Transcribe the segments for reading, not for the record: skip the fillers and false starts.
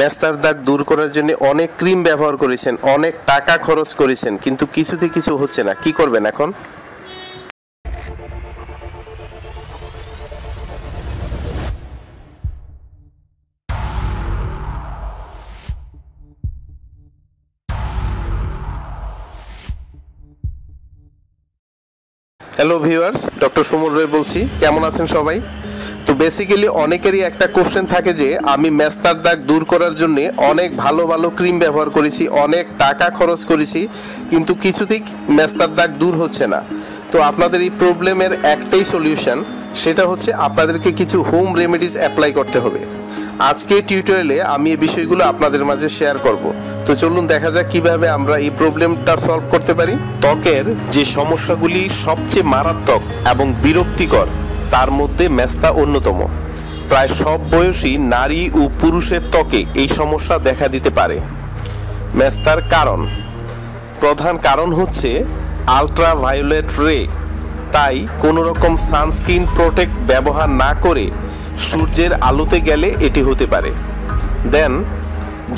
মেস্তার দাগ দূর করার জন্য অনেক ক্রিম ব্যবহার করেছেন, অনেক টাকা খরচ করেছেন, কিন্তু কিছুতে কিছু হচ্ছে না। কি করবেন এখন? হ্যালো ভিউয়ার্স, ডক্টর সুমন রয় বলছি। কেমন আছেন সবাই? তো বেসিক্যালি অনেকেরই একটা কোশ্চেন থাকে যে আমি মেস্তার দাগ দূর করার জন্য অনেক ভালো ভালো ক্রিম ব্যবহার করেছি, অনেক টাকা খরচ করেছি, কিন্তু কিছুতেই মেস্তার দাগ দূর হচ্ছে না। তো আপনাদের এই প্রবলেমের একটাই সলিউশন, সেটা হচ্ছে আপনাদেরকে কিছু হোম রেমেডিস অ্যাপ্লাই করতে হবে। আজকে টিউটোরিয়ালে আমি এই বিষয়গুলো আপনাদের মাঝে শেয়ার করব। তো চলুন দেখা যাক কিভাবে আমরা এই প্রবলেমটা সলভ করতে পারি। ত্বকের যে সমস্যাগুলি সবচেয়ে মারাত্মক এবং বিরক্তিকর তার মধ্যে মেস্তা অন্যতম। প্রায় সব বয়সী নারী ও পুরুষের ত্বকে এই সমস্যা দেখা দিতে পারে। মেস্তার প্রধান কারণ হচ্ছে আলট্রাভায়োলেট রে। তাই কোনো রকম সানস্ক্রিন প্রোটেক্ট ব্যবহার না করে সূর্যের আলোতে গেলে এটি হতে পারে। দেন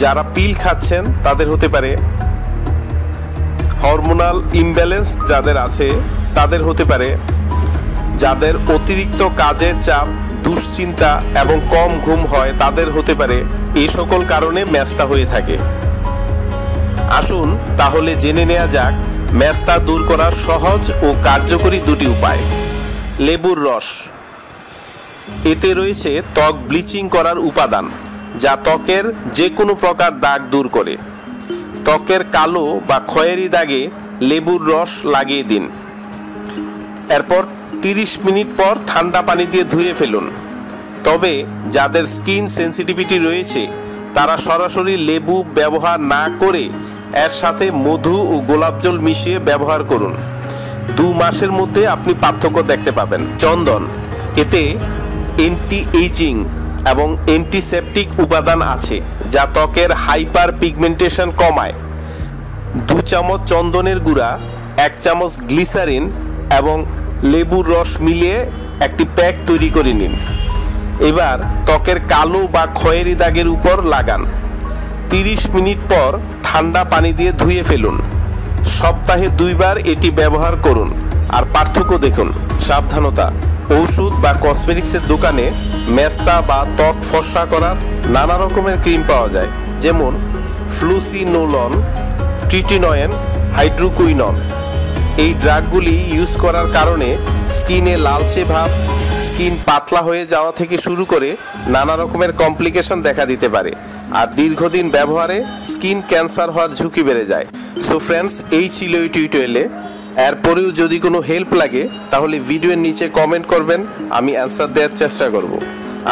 যারা পিল খাচ্ছেন তাদের হতে পারে, হরমোনাল ইমব্যালেন্স যাদের আছে তাদের হতে পারে, যাদের অতিরিক্ত কাজের চাপ, দুশ্চিন্তা এবং কম ঘুম হয় তাদের হতে পারে। এই সকল কারণে মেস্তা হয়ে থাকে। আসুন তাহলে জেনে নেওয়া যাক মেস্তা দূর করার সহজ ও কার্যকরী দুটি উপায়। লেবুর রস। এতে রয়েছে ত্বক ব্লিচিং করার উপাদান, যা ত্বকের যে কোনো প্রকার দাগ দূর করে। ত্বকের কালো বা খয়েরি দাগে লেবুর রস লাগিয়ে দিন। এরপর 30 মিনিট পর ঠান্ডা পানি দিয়ে ধুয়ে ফেলুন। তবে যাদের স্কিন সেন্সিটিভিটি রয়েছে তারা সরাসরি লেবু ব্যবহার না করে এর সাথে মধু ও গোলাপ জল মিশিয়ে ব্যবহার করুন। 2 মাসের মধ্যে আপনি পার্থক্য দেখতে পাবেন। চন্দন। এতে অ্যান্টি এইজিং এবং অ্যান্টিসেপটিক উপাদান আছে, যা ত্বকের হাইপার পিগমেন্টেশন কমায়। 2 চামচ চন্দনের গুঁড়া, 1 চামচ গ্লিসারিন এবং লেবুর রস মিলিয়ে একটি প্যাক তৈরি করে নিন। এবার ত্বকের কালো বা খয়েরি দাগের উপর লাগান। 30 মিনিট পর ঠান্ডা পানি দিয়ে ধুয়ে ফেলুন। সপ্তাহে 2 বার এটি ব্যবহার করুন আর পার্থক্য দেখুন। সাবধানতা: ওষুধ বা কসমেটিক্সের দোকানে মেস্তা বা ত্বক ফর্সা করার নানা রকমের ক্রিম পাওয়া যায়, যেমন ফ্লুসিনোলন, ট্রিটিনয়েন, হাইড্রোকুইনন। এই ড্রাগগুলি ইউজ করার কারণে স্কিনে লালচে ভাব, স্কিন পাতলা হয়ে যাওয়া থেকে শুরু করে নানা রকমের কমপ্লিকেশন দেখা দিতে পারে, আর দীর্ঘদিন ব্যবহারে স্কিন ক্যান্সার হওয়ার ঝুঁকি বেড়ে যায়। সো ফ্রেন্ডস, এই ছিল এই টিউটোরিয়ালে। এরপরেও যদি কোনো হেল্প লাগে তাহলে ভিডিওর নিচে কমেন্ট করবেন, আমি অ্যান্সার দেওয়ার চেষ্টা করব।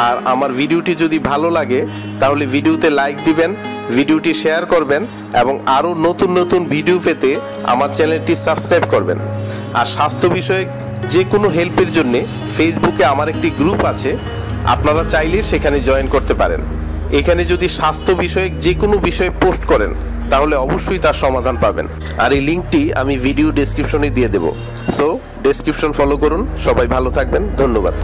আর আমার ভিডিওটি যদি ভালো লাগে তাহলে ভিডিওতে লাইক দিবেন, ভিডিওটি শেয়ার করবেন এবং আরও নতুন নতুন ভিডিও পেতে আমার চ্যানেলটি সাবস্ক্রাইব করবেন। আর স্বাস্থ্য বিষয়ক যে কোনো হেল্পের জন্য ফেসবুকে আমার একটি গ্রুপ আছে, আপনারা চাইলে সেখানে জয়েন করতে পারেন। এখানে যদি স্বাস্থ্য বিষয়ক যে কোনো বিষয়ে পোস্ট করেন তাহলে অবশ্যই তার সমাধান পাবেন। আর এই লিঙ্কটি আমি ভিডিও ডেসক্রিপশনে দিয়ে দেব। সো ডেসক্রিপশন ফলো করুন। সবাই ভালো থাকবেন। ধন্যবাদ।